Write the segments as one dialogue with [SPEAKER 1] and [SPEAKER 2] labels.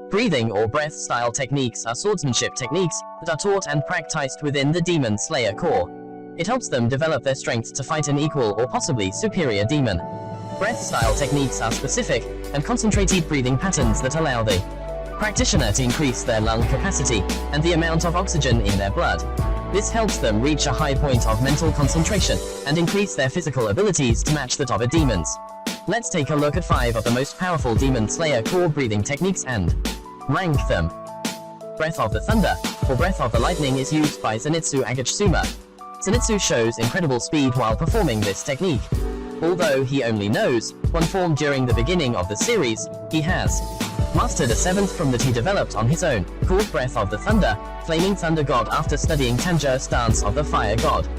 [SPEAKER 1] Breathing or breath style techniques are swordsmanship techniques that are taught and practiced within the Demon Slayer Corps. It helps them develop their strength to fight an equal or possibly superior demon. Breath style techniques are specific and concentrated breathing patterns that allow the practitioner to increase their lung capacity and the amount of oxygen in their blood. This helps them reach a high point of mental concentration and increase their physical abilities to match that of a demon's. Let's take a look at 5 of the most powerful Demon Slayer Corps breathing techniques and rank them. Breath of the Thunder, or Breath of the Lightning, is used by Zenitsu Agatsuma. Zenitsu shows incredible speed while performing this technique. Although he only knows one form during the beginning of the series, he has mastered a 7th form that he developed on his own, called Breath of the Thunder, Flaming Thunder God, after studying Tanjiro's Dance of the Fire God.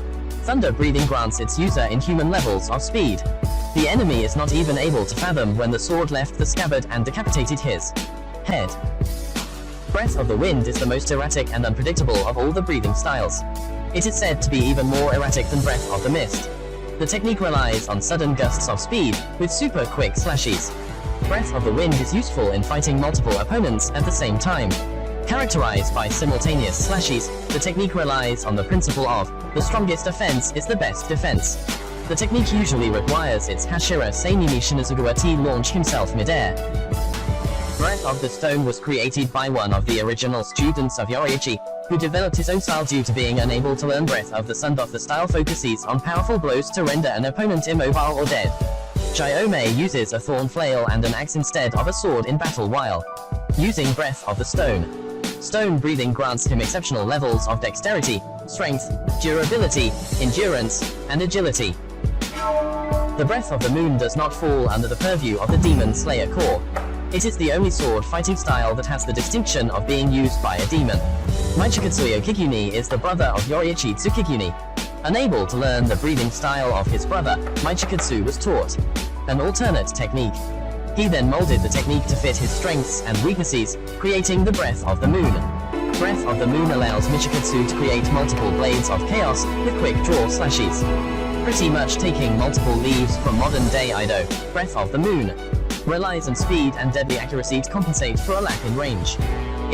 [SPEAKER 1] Thunder breathing grants its user inhuman levels of speed. The enemy is not even able to fathom when the sword left the scabbard and decapitated his head. Breath of the Wind is the most erratic and unpredictable of all the breathing styles. It is said to be even more erratic than Breath of the Mist. The technique relies on sudden gusts of speed, with super quick slashes. Breath of the Wind is useful in fighting multiple opponents at the same time. Characterized by simultaneous slashes, the technique relies on the principle of the strongest offense is the best defense. The technique usually requires its Hashira Seinimi Shinazugawa to launch himself mid-air. Breath of the Stone was created by one of the original students of Yoriichi, who developed his own style due to being unable to learn Breath of the Sun. The style focuses on powerful blows to render an opponent immobile or dead. Gyomei uses a thorn flail and an axe instead of a sword in battle while using Breath of the Stone. Stone breathing grants him exceptional levels of dexterity, strength, durability, endurance, and agility. The Breath of the Moon does not fall under the purview of the Demon Slayer Corps. It is the only sword fighting style that has the distinction of being used by a demon. Michikatsuya Kikuni is the brother of Yoriichi Tsukikuni. Unable to learn the breathing style of his brother, Michikatsu was taught an alternate technique. He then molded the technique to fit his strengths and weaknesses, creating the Breath of the Moon. Breath of the Moon allows Michikatsu to create multiple blades of chaos with quick draw slashes. Pretty much taking multiple leaves from modern-day Ido, Breath of the Moon relies on speed and deadly accuracy to compensate for a lack in range.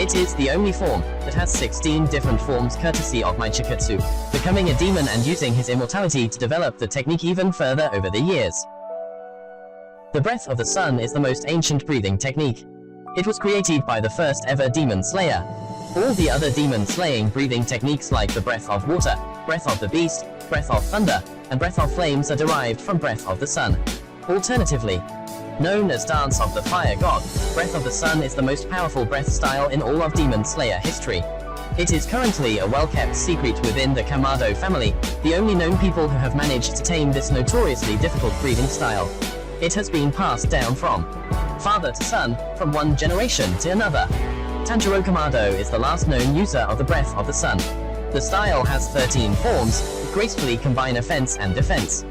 [SPEAKER 1] It is the only form that has 16 different forms courtesy of Michikatsu, becoming a demon and using his immortality to develop the technique even further over the years. The Breath of the Sun is the most ancient breathing technique. It was created by the first ever Demon Slayer. All the other demon slaying breathing techniques like the Breath of Water, Breath of the Beast, Breath of Thunder, and Breath of Flames are derived from Breath of the Sun. Alternatively, known as Dance of the Fire God, Breath of the Sun is the most powerful breath style in all of Demon Slayer history. It is currently a well-kept secret within the Kamado family, the only known people who have managed to tame this notoriously difficult breathing style. It has been passed down from father to son, from one generation to another. Tanjiro Kamado is the last known user of the Breath of the Sun. The style has 13 forms, that gracefully combine offense and defense.